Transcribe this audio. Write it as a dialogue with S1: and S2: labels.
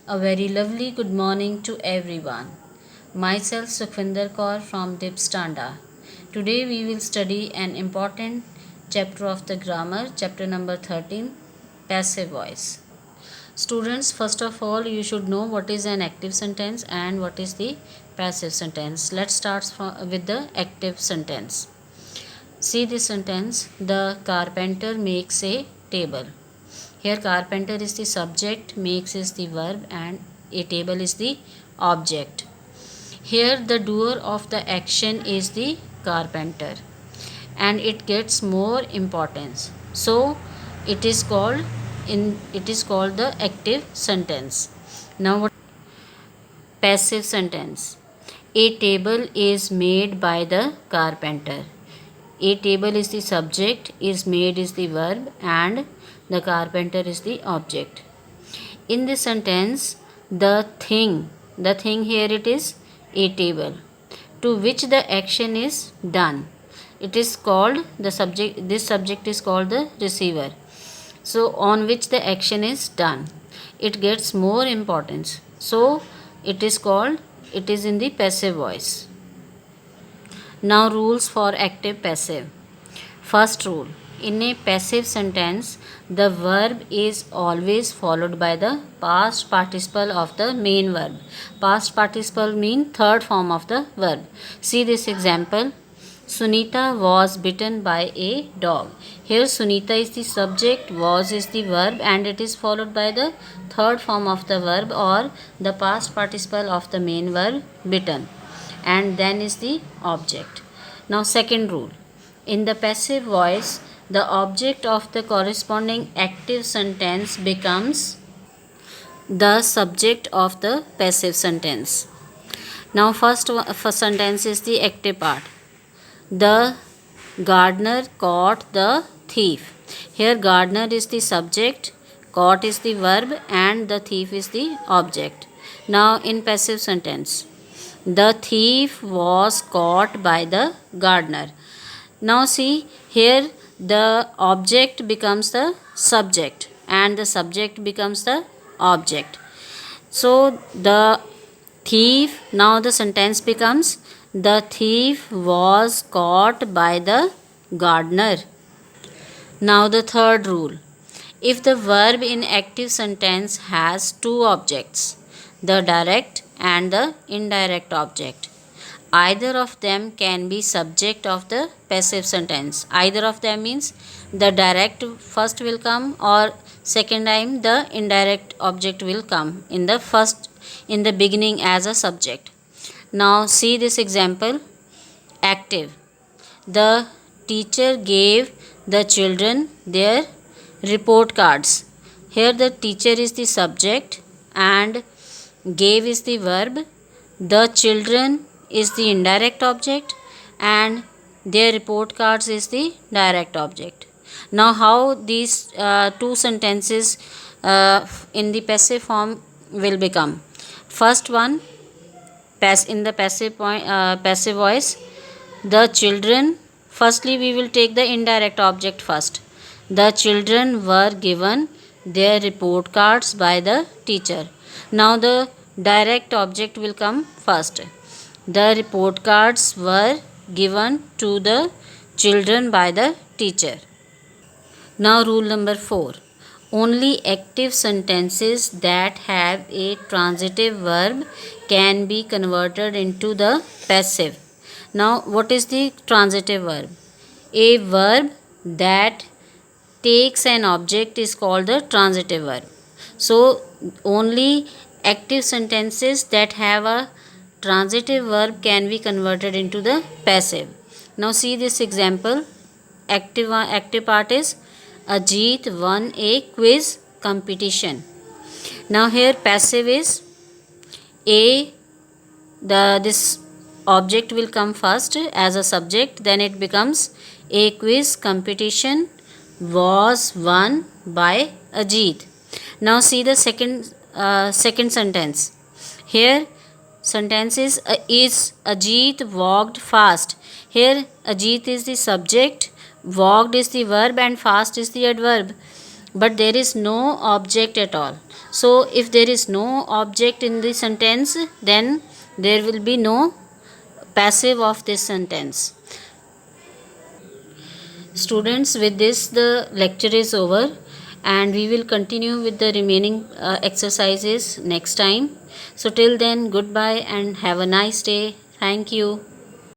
S1: A very lovely good morning to everyone. Myself Sukhvinder Kaur from Dipstanda. Today we will study an important chapter of the grammar, chapter number 13, passive voice. Students, first of all, you should know what is an active sentence and what is the passive sentence. Let's start with the active sentence. See this sentence: the carpenter makes a table. Here carpenter is the subject, makes is the verb, and a table is the object. Here the doer of the action is the carpenter and it gets more importance. So it is called the active sentence. Now what passive sentence? A table is made by the carpenter. A table is the subject, is made is the verb, and the carpenter is the object. In this sentence, the thing here it is a table to which the action is done. It is called the subject, this subject is called the receiver. So, on which the action is done. It gets more importance. So, it is called, it is in the passive voice. Now, rules for active passive. First rule: in a passive sentence, the verb is always followed by the past participle of the main verb. Past participle means third form of the verb. See this example: Sunita was bitten by a dog. Here Sunita is the subject, was is the verb, and it is followed by the third form of the verb or the past participle of the main verb bitten, and then is the object. Now second rule: in the passive voice, the object of the corresponding active sentence becomes the subject of the passive sentence. Now first sentence is the active part. The gardener caught the thief. Here gardener is the subject, caught is the verb, and the thief is the object. Now in passive sentence, the thief was caught by the gardener. Now see here the object becomes the subject and the subject becomes the object. So the thief, now the sentence becomes the thief was caught by the gardener. Now the third rule: if the verb in active sentence has two objects, the direct and the indirect object, either of them can be subject of the passive sentence. Either of them means the direct first will come, or second time the indirect object will come in the first, in the beginning as a subject. Now see this example: active. The teacher gave the children their report cards. Here the teacher is the subject and gave is the verb. The children is the indirect object and their report cards is the direct object. Now how these two sentences in the passive form will become? First one, in the passive voice, the children, firstly we will take the indirect object first. The children were given their report cards by the teacher. Now the direct object will come first. The report cards were given to the children by the teacher. Now rule number 4: only active sentences that have a transitive verb can be converted into the passive. Now what is the transitive verb? A verb that takes an object is called the transitive verb. So only active sentences that have a transitive verb can be converted into the passive. Now see this example. Active part is Ajit won a quiz competition. Now here passive is a, this object will come first as a subject, then it becomes a quiz competition was won by Ajit. Now see the second sentence. Here sentence is Ajit walked fast. Here Ajit is the subject, walked is the verb, and fast is the adverb. but there is no object at all. So if there is no object in the sentence, then there will be no passive of this sentence. Students, with this the lecture is over, and we will continue with the remaining exercises next time. So till then, goodbye and have a nice day. Thank you.